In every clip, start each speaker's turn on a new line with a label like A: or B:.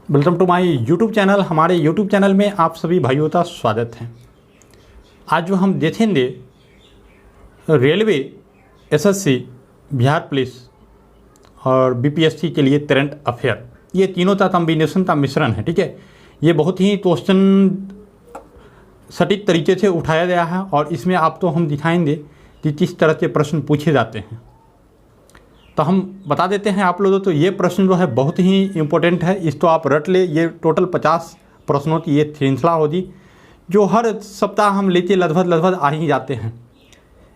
A: Welcome to my YouTube channel. हमारे YouTube channel में आप सभी भाइयों का स्वागत है। आज जो हम देखेंगे रेलवे, एसएससी, बिहार पुलिस और बीपीएससी के लिए करंट अफेयर, ये तीनों का कॉम्बिनेशन का मिश्रण है। ठीक है, ये बहुत ही क्वेश्चन सटीक तरीके से उठाया गया है और इसमें आपको हम दिखाएंगे कि किस तरह के प्रश्न पूछे जाते हैं। तो हम बता देते हैं आप लोगों, तो ये प्रश्न जो है बहुत ही इम्पोर्टेंट है, इसको आप रट ले। ये टोटल 50 प्रश्नों की ये श्रृंखला होगी जो हर सप्ताह हम लेके लगभग आ ही जाते हैं।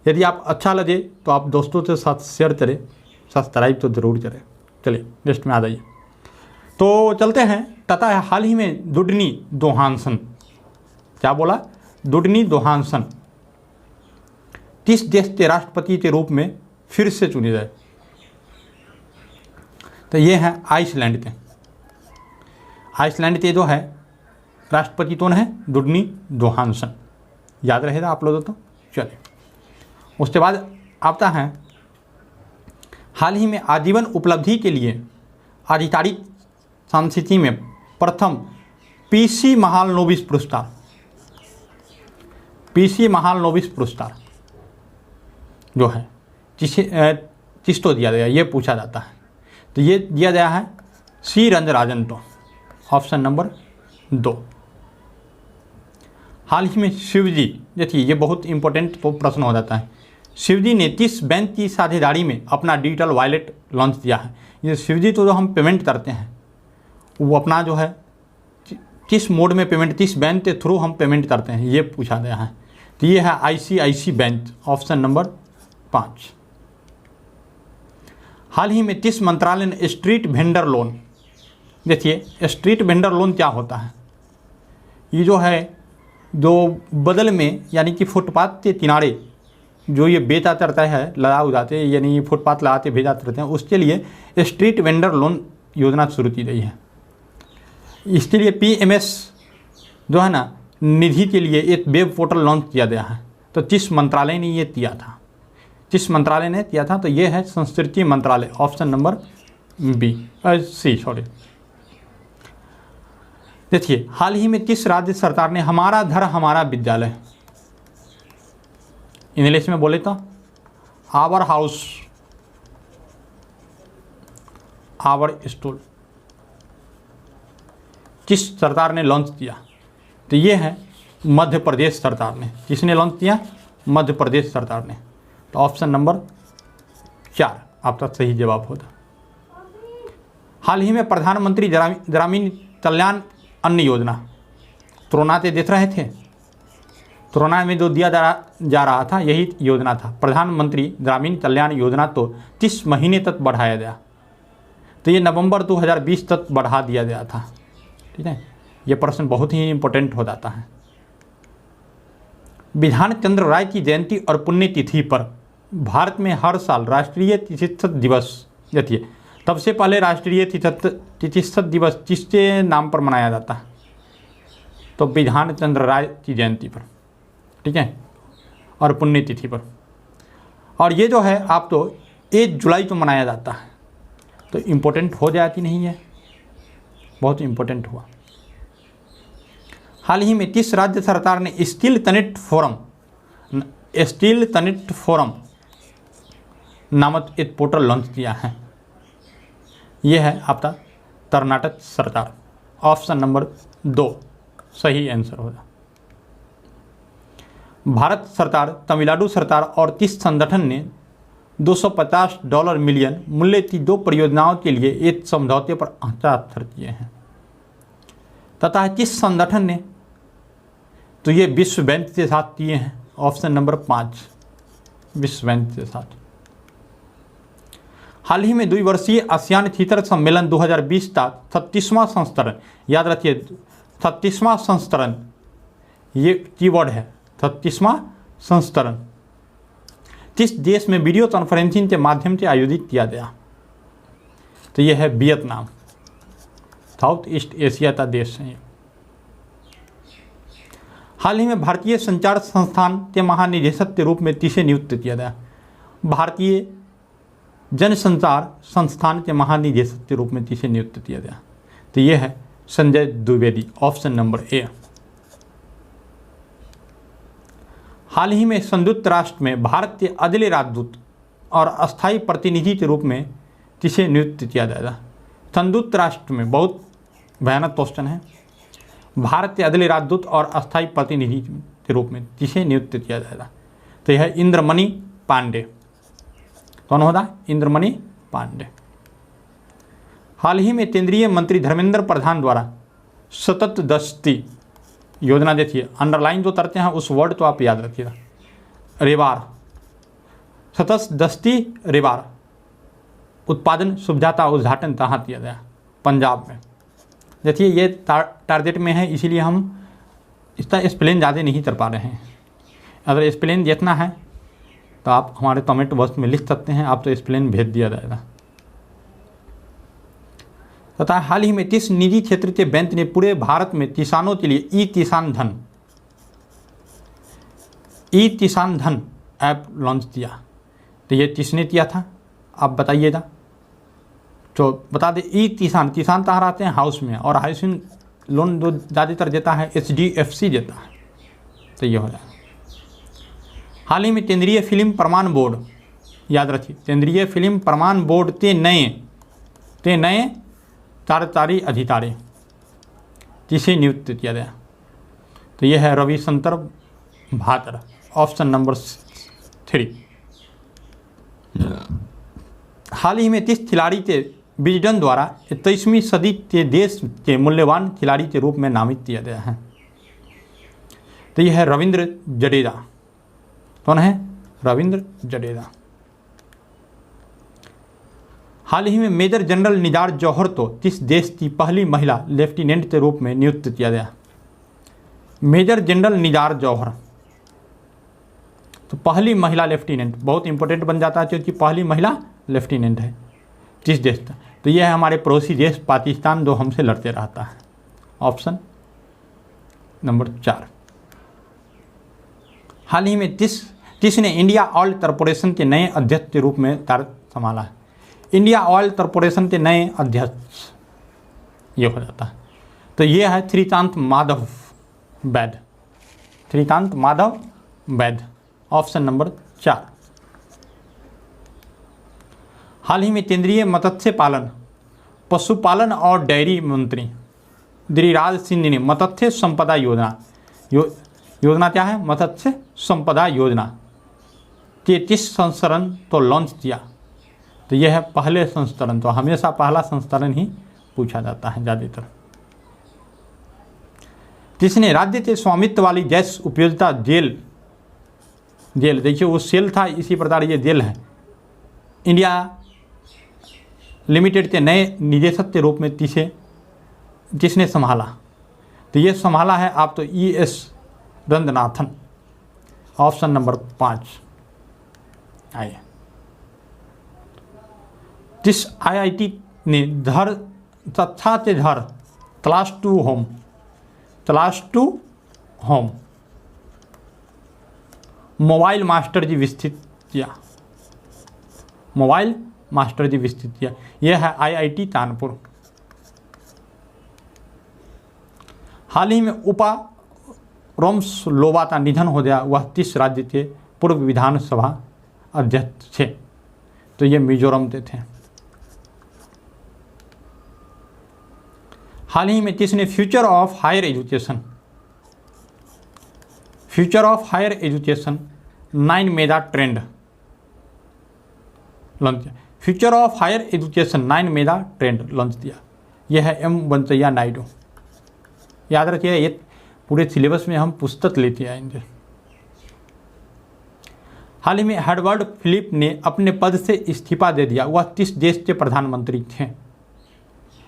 A: यदि आप अच्छा लगे तो आप दोस्तों के साथ शेयर करें, सब्सक्राइब तो ज़रूर करें। चलिए नेक्स्ट में आ जाइए। तो चलते हैं। पता है हाल ही में दुडनी जोहानसन, क्या बोला? दुडनी जोहानसन किस देश के राष्ट्रपति के रूप में फिर से चुने गए? तो ये है आइसलैंड के। आइसलैंड के जो है राष्ट्रपति कौन है? दुडनी जोहानसन। याद रहेगा आप लोगों तो। चलिए उसके बाद आता है हाल ही में आजीवन उपलब्धि के लिए आधिकारिक सांस्कृति में प्रथम पीसी महालनोबिस पुरस्कार, पीसी महालनोबिस पुरस्कार जो है किसको दिया गया, ये पूछा जाता है। तो ये दिया गया है सी रंगराजन को, ऑप्शन नंबर 2। हाल ही में शिवजी, देखिए ये बहुत इंपॉर्टेंट प्रश्न हो जाता है। शिवजी ने किस बैंक की साझेदारी में अपना डिजिटल वॉलेट लॉन्च किया है? ये शिवजी तो जो हम पेमेंट करते हैं वो अपना जो है किस मोड में पेमेंट, किस बैंक के थ्रू हम पेमेंट करते हैं, ये पूछा गया है। तो ये है आईसीआईसी बैंक, ऑप्शन नंबर 5। हाल ही में किस मंत्रालय ने स्ट्रीट वेंडर लोन, देखिए स्ट्रीट वेंडर लोन क्या होता है? ये जो है जो बदल में यानी कि फुटपाथ के किनारे जो ये बेचा चढ़ता है, लगा उगाते यानी फुटपाथ लगाते भेजा चढ़ते हैं, उसके लिए स्ट्रीट वेंडर लोन योजना शुरू की गई है। इसके लिए पीएमएस जो है ना निधि के लिए एक वेब पोर्टल लॉन्च किया गया है। तो किस मंत्रालय ने ये किया था? किस मंत्रालय ने किया था? तो ये है संस्कृति मंत्रालय, ऑप्शन नंबर सी। देखिए हाल ही में किस राज्य सरकार ने हमारा घर हमारा विद्यालय, इंग्लिश में बोले तो आवर हाउस आवर स्कूल, किस सरकार ने लॉन्च किया? तो ये है मध्य प्रदेश सरकार ने। किसने लॉन्च किया? मध्य प्रदेश सरकार ने। तो ऑप्शन नंबर 4 आपका सही जवाब होगा। हाल ही में प्रधानमंत्री ग्रामीण कल्याण अन्न योजना, कोरोना से देख रहे थे, कोरोना में जो दिया जा रहा था यही योजना था। प्रधानमंत्री ग्रामीण कल्याण योजना तो 30 महीने तक बढ़ाया गया, तो ये नवंबर 2020 तक बढ़ा दिया गया था। ठीक है, ये प्रश्न बहुत ही इंपॉर्टेंट हो जाता है। बिधान चंद्र राय की जयंती और पुण्यतिथि पर भारत में हर साल राष्ट्रीय चिकित्सक दिवस, देखिए तब से पहले राष्ट्रीय चिकित्सक दिवस किसके नाम पर मनाया जाता है? तो बिधान चंद्र राय की जयंती पर, ठीक है, और पुण्यतिथि पर। और ये जो है आप तो 1 जुलाई को मनाया जाता है। तो इम्पोर्टेंट हो जाती नहीं है, बहुत इम्पोर्टेंट हुआ। हाल ही में किस राज्य सरकार ने स्टील कनेक्ट फोरम नामक एक पोर्टल लॉन्च किया है? यह है आपका कर्नाटक सरकार, ऑप्शन नंबर 2 सही आंसर होगा। भारत सरकार, तमिलनाडु सरकार और किस संगठन ने $250 मिलियन मूल्य की 2 परियोजनाओं के लिए एक समझौते पर हस्ताक्षर किए हैं? तथा किस संगठन ने? तो ये विश्व बैंक के साथ किए हैं, ऑप्शन नंबर 5 विश्व बैंक के साथ। हाल ही में 2 वर्षीय आसियान शिखर सम्मेलन 2020 का 36वां संस्करण, याद रखिए 36वां संस्करण, ये कीवर्ड है 36वां संस्करण, किस देश में वीडियो कॉन्फ्रेंसिंग के माध्यम से आयोजित किया गया? तो यह है वियतनाम, साउथ ईस्ट एशिया का देश है। हाल ही में भारतीय संचार संस्थान के महानिदेशक के रूप में किसे नियुक्त किया गया? भारतीय जनसंचार संस्थान के महानिदेशक के रूप में किसे नियुक्त किया गया? तो ये है Sanjay Dwivedi, option number A. हाल ही में संयुक्त राष्ट्र में भारत के अगले राजदूत और अस्थायी प्रतिनिधि के रूप में किसे नियुक्त किया जाएगा? संयुक्त राष्ट्र में, बहुत भयानक क्वेश्चन है, भारत के अगले राजदूत और अस्थायी प्रतिनिधि के रूप में किसे नियुक्त किया जाएगा? तो यह है इंद्रमणि पांडे। कौन होगा? इंद्रमणि पांडे। हाल ही में केंद्रीय मंत्री धर्मेंद्र प्रधान द्वारा सतत दस्ती योजना, देखिए अंडरलाइन जो करते हैं उस वर्ड तो आप याद रखिएगा, रेबार, सतत दस्ती रेबार उत्पादन सुविधा का उद्घाटन कहाँ किया गया? पंजाब में। देखिए ये टारगेट में है, इसीलिए हम इसका एक्सप्लेन ज़्यादा नहीं कर पा रहे हैं। अगर एक्सप्लेन देखना है तो आप हमारे कमेंट बॉक्स में लिख सकते हैं, आप तो एक्सप्लेन भेज दिया जाएगा। तथा हाल ही में किस निजी क्षेत्र के बैंक ने पूरे भारत में किसानों के लिए ई किसान धन ऐप लॉन्च किया? तो ये किसने किया था आप बताइएगा। तो बता दें, ई किसान कहाँ रहते हैं? हाउस में, और हाउसिंग लोन जो ज़्यादातर देता है HDFC देता है। तो ये हो जाएगा। हाल ही में केंद्रीय फिल्म प्रमाण बोर्ड, याद रखिए, केंद्रीय फिल्म प्रमाण बोर्ड के नए कार्यकारी अधिकारी किसे नियुक्त किया गया? तो यह है रविशंकर भात्र, ऑप्शन नंबर 3। हाल ही में किस खिलाड़ी के विजडन द्वारा 21वीं सदी के देश के मूल्यवान खिलाड़ी के रूप में नामित किया गया है? तो यह है रविंद्र जडेजा। कौन है? रविंद्र जडेजा। हाल ही में मेजर जनरल निगार जौहर को किस देश की पहली महिला लेफ्टिनेंट के रूप में नियुक्त किया गया? मेजर जनरल निगार जौहर, तो पहली महिला लेफ्टिनेंट, बहुत इंपॉर्टेंट बन जाता है क्योंकि पहली महिला लेफ्टिनेंट है। किस देश का? तो यह है हमारे पड़ोसी देश पाकिस्तान, जो हमसे लड़ते रहता है, ऑप्शन नंबर 4। हाल ही में किसने इंडिया ऑयल कॉरपोरेशन के नए अध्यक्ष के रूप में कार्य संभाला है? इंडिया ऑयल कॉरपोरेशन के नए अध्यक्ष ये हो जाता है। तो ये है श्रीकांत माधव वैद, श्रीकांत माधव वैद, ऑप्शन नंबर 4। हाल ही में केंद्रीय मत्स्य पालन, पशुपालन और डेयरी मंत्री गिरिराज सिंह ने मत्स्य संपदा योजना क्या है? मत्स्य संपदा योजना के किस संस्करण तो लॉन्च किया? तो यह है पहले संस्करण। तो हमेशा पहला संस्करण ही पूछा जाता है ज़्यादातर। किसने राज्य के स्वामित्व वाली गैस उपयोगिता जेल, देखिए वो सेल था, इसी प्रकार ये जेल है, इंडिया लिमिटेड के नए निदेशक के रूप में किसने संभाला? तो ये संभाला है आप तो ES रंगनाथन, ऑप्शन नंबर 5। आइए, जिस IIT ने कक्षा से घर class to home mobile master ji विकसित किया? मोबाइल मास्टर जी विकसित किया, यह है IIT कानपुर। हाल ही में उपा रोम्सलोवा का निधन हो गया, वह किस राज्य के पूर्व विधानसभा अध्यक्ष थे? तो ये मिजोरम के थे। हाल ही में किसने future of higher education 9 mega trend launch किया? Future of higher education 9 mega trend launch दिया, यह है M वेंकैया नायडू। याद रखिए, ये पूरे सिलेबस में हम पुस्तक लेते आएंगे। हाल ही में एडवर्ड फिलिप ने अपने पद से इस्तीफा दे दिया, वह किस देश के प्रधानमंत्री थे?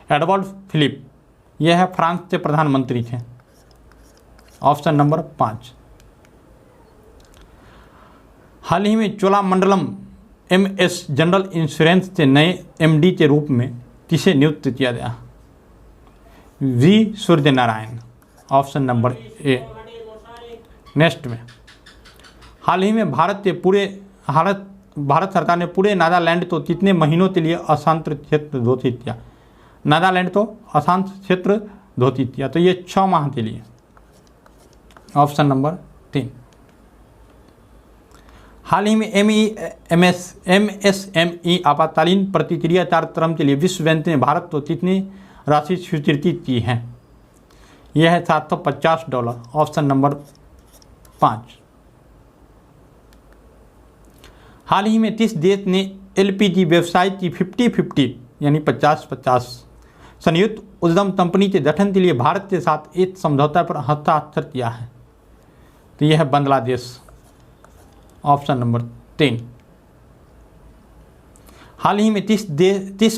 A: एडवर्ड फिलिप, यह है फ्रांस के प्रधानमंत्री थे, ऑप्शन नंबर 5। हाल ही में चोलामंडलम MS जनरल इंश्योरेंस के नए MD के रूप में किसे नियुक्त किया गया? V Suryanarayan, option number A। Next में, हाल ही में भारत सरकार ने पूरे नागालैंड को कितने महीनों के लिए अशांत क्षेत्र घोषित किया? नागालैंड तो अशांत क्षेत्र धोती किया, तो ये 6 माह के लिए। Option number 3। हाल ही में MSME आपातकालीन प्रतिक्रिया कार्यक्रम के लिए विश्व बैंक ने भारत को कितनी राशि स्वीकृति की है? यह है $750। Option number 5। हाल ही में किस देश ने LPG व्यवसाय की 50-50 यानी 50-50 संयुक्त उद्यम कंपनी के गठन के लिए भारत के साथ एक समझौता पर हस्ताक्षर किया है? तो यह है बांग्लादेश। Option number 3। हाल ही में किस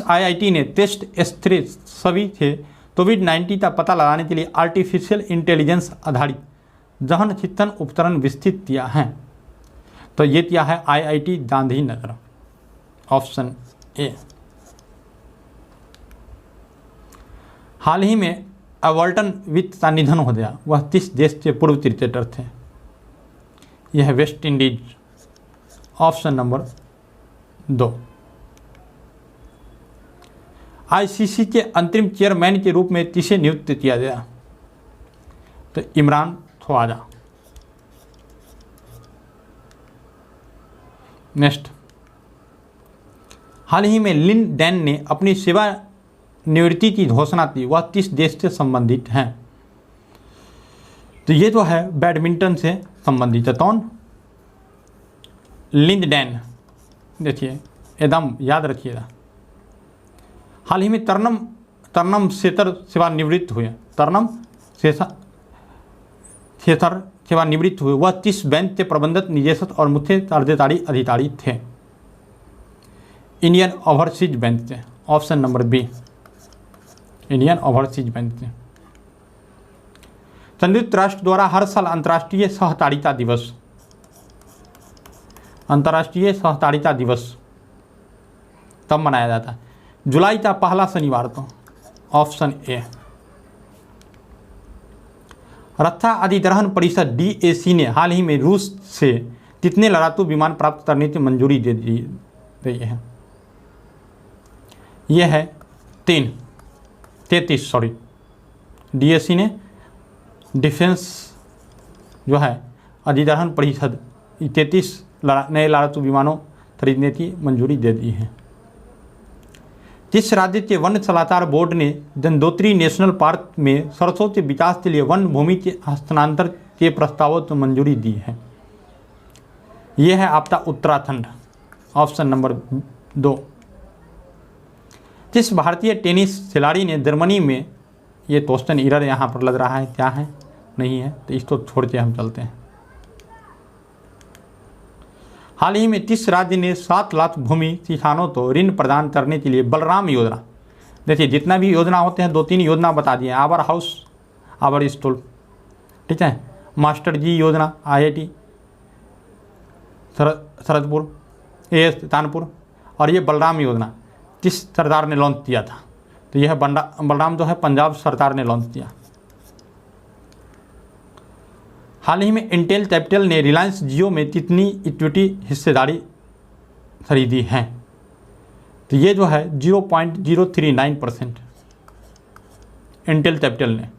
A: IIT ने टेस्ट स्ट्रेस सभी से कोविड-19 का पता लगाने के लिए आर्टिफिशियल इंटेलिजेंस आधारित गहन चिंतन उपकरण विकसित किया है? तो ये क्या है? IIT गांधीनगर। Option A. हाल ही में एवर्टन वित्त का निधन हो गया, वह किस देश के पूर्व क्रिकेटर थे? यह है West Indies. Option number 2। ICC के अंतरिम चेयरमैन के रूप में किसे नियुक्त किया गया? तो इमरान ख्वाजा। नेक्स्ट, हाल ही में लिन डैन ने अपनी सेवानिवृत्ति की घोषणा की, वह किस देश से संबंधित हैं? तो ये जो है बैडमिंटन से संबंधित है। कौन? Lin Dan. देखिए एकदम याद रखिएगा। हाल ही में तरनम सेतर सेवानिवृत्त हुए। तरनम सेतर सेवानिवृत्त हुए, वह किस बैंक के प्रबंधक, निदेशक और मुख्य कार्यकारी अधिकारी थे? इंडियन ओवरसीज बैंक से। Option number B, Indian Overseas Bank से। संयुक्त राष्ट्र द्वारा हर साल अंतर्राष्ट्रीय सहकारिता दिवस कब मनाया जाता है? जुलाई का पहला शनिवार को। Option A. रक्षा अधिग्रहण परिषद DAC ने हाल ही में रूस से कितने लड़ाकू विमान प्राप्त करने की मंजूरी दे दी गई है? यह है 33। DAC ने डिफेंस जो है अधिग्रहण परिषद 33 नए लड़ाकू विमानों खरीदने की मंजूरी दे दी है। किस राज्य के वन सलाहकार बोर्ड ने गंगोत्री नेशनल पार्क में सरसों के विकास के लिए वन भूमि के हस्तांतरण के प्रस्तावों को मंजूरी दी है? यह है आपका उत्तराखंड। Option number 2। किस भारतीय टेनिस खिलाड़ी ने जर्मनी में, ये क्वेश्चन एरर यहाँ पर लग रहा है, क्या है नहीं है, तो इसको छोड़ के हम चलते हैं। हाल ही में किस राज्य ने 7 लाख भूमि किसानों को ऋण प्रदान करने के लिए बलराम योजना, देखिए जितना भी योजना होते हैं 2-3 योजना बता दिए, आवर हाउस, आवर स्कूल, ठीक है, मास्टर जी योजना IIT सरदपुर, AS कानपुर, और ये बलराम योजना किस सरकार ने लॉन्च किया था? तो यह बलराम जो है पंजाब सरकार ने लॉन्च किया। हाल ही में इंटेल कैपिटल ने रिलायंस जियो में कितनी इक्विटी हिस्सेदारी खरीदी है? तो ये जो है 0.039% इंटेल कैपिटल ने।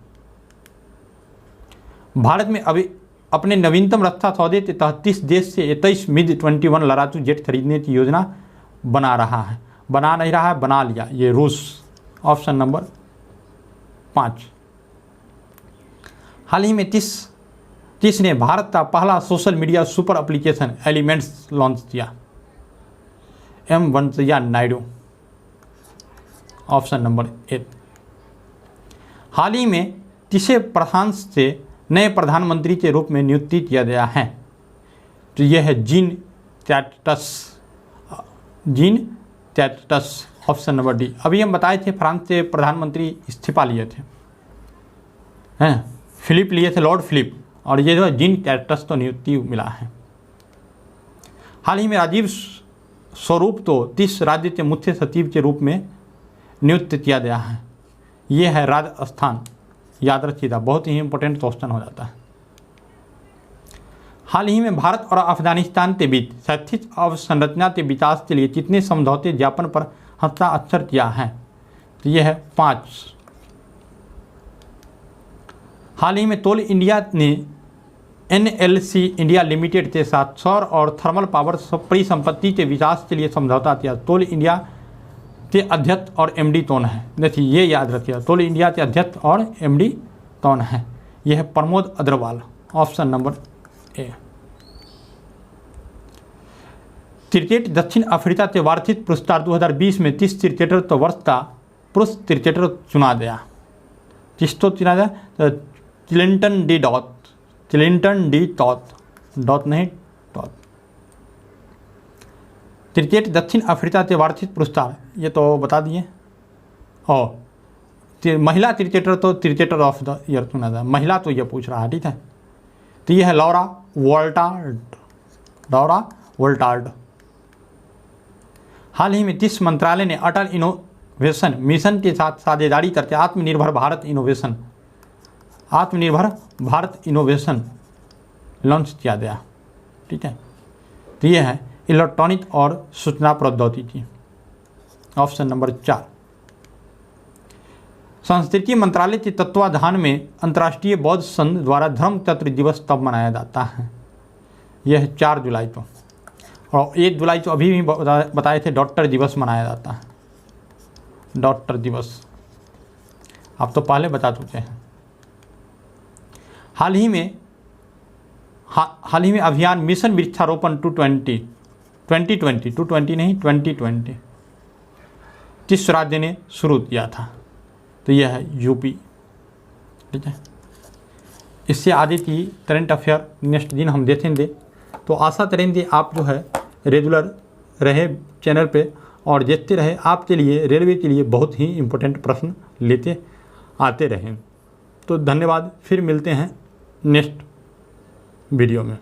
A: भारत में अभी अपने नवीनतम रक्षा सौदे के तहत 30 देश से 23 MiG-21 लड़ाकू जेट खरीदने की योजना बना लिया, ये रूस। Option number 5। हाल ही में किसने भारत का पहला social media super application elements launch किया? M Venkaiah Naidu. Option number 8। हाल ही में किसे फ्रांस से नए प्रधानमंत्री के रूप में नियुक्ति किया गया है? तो यह है gene castus. Option number D. अभी हम बताए थे फ्रांस से प्रधानमंत्री इस्तीफा लिए थे, हैं फिलिप लिए थे, लॉर्ड फिलिप, और ये जो है जीन कैस्टस तो नियुक्ति मिला है। हाल ही में राजीव स्वरूप तो 30 राज्य के मुख्य सचिव के रूप में नियुक्त किया गया है। ये है राजस्थान, याद रखिएगा, बहुत ही इंपॉर्टेंट क्वेश्चन हो जाता है। हाल ही में भारत और अफगानिस्तान के बीच शैक्षिक अवसंरचना के विकास के लिए कितने समझौते ज्ञापन पर हस्ताक्षर किया है? तो यह है 5। हाल ही में तोल इंडिया ने NLC इंडिया लिमिटेड के साथ सौर और थर्मल पावर परिसंपत्ति के विकास के लिए समझौता किया। तोल इंडिया के अध्यक्ष और MD कौन है? देखिए ये याद रखिए, तोल इंडिया के अध्यक्ष और MD कौन है? यह है Pramod Agarwal, option number A. Cricket दक्षिण अफ्रीका के वार्षिक पुरस्कार 2020 में 30 क्रिकेटर तो वर्ष का पुरुष क्रिकेटर चुना गया। किसको चुना गया? तो क्लिंटन डी डॉट नहीं टॉट। क्रिकेट दक्षिण अफ्रीका के वार्षिक पुरस्कार ये तो बता दिए। और महिला क्रिकेटर तो क्रिकेटर ऑफ द ईयर चुना था, महिला तो ये पूछ रहा है, ठीक है। तो ये है लॉरा वोल्टार्ड। हाल ही में किस मंत्रालय ने अटल इनोवेशन मिशन के साथ साझेदारी करके आत्मनिर्भर भारत इनोवेशन लॉन्च किया गया, ठीक है। तो ये है इलेक्ट्रॉनिक और सूचना प्रौद्योगिकी, ऑप्शन नंबर 4। संस्कृति मंत्रालय के तत्वाधान में अंतर्राष्ट्रीय बौद्ध संघ द्वारा धर्मचक्र दिवस कब मनाया जाता है? यह है 4 जुलाई को, और 1 जुलाई को अभी भी बताए थे डॉक्टर दिवस मनाया जाता है, डॉक्टर दिवस आप तो पहले बता चुके हैं। हाल ही में अभियान मिशन वृक्षारोपण 2020 किस राज्य ने शुरू किया था? तो यह है यूपी, ठीक है। इससे आगे की करंट अफेयर नेक्स्ट दिन हम देखेंगे। तो आशा करेंगे आप जो है रेगुलर रहे चैनल पे और देखते रहे, आपके लिए रेलवे के लिए बहुत ही इम्पोर्टेंट प्रश्न लेते आते रहें। तो धन्यवाद, फिर मिलते हैं नेक्स्ट वीडियो में।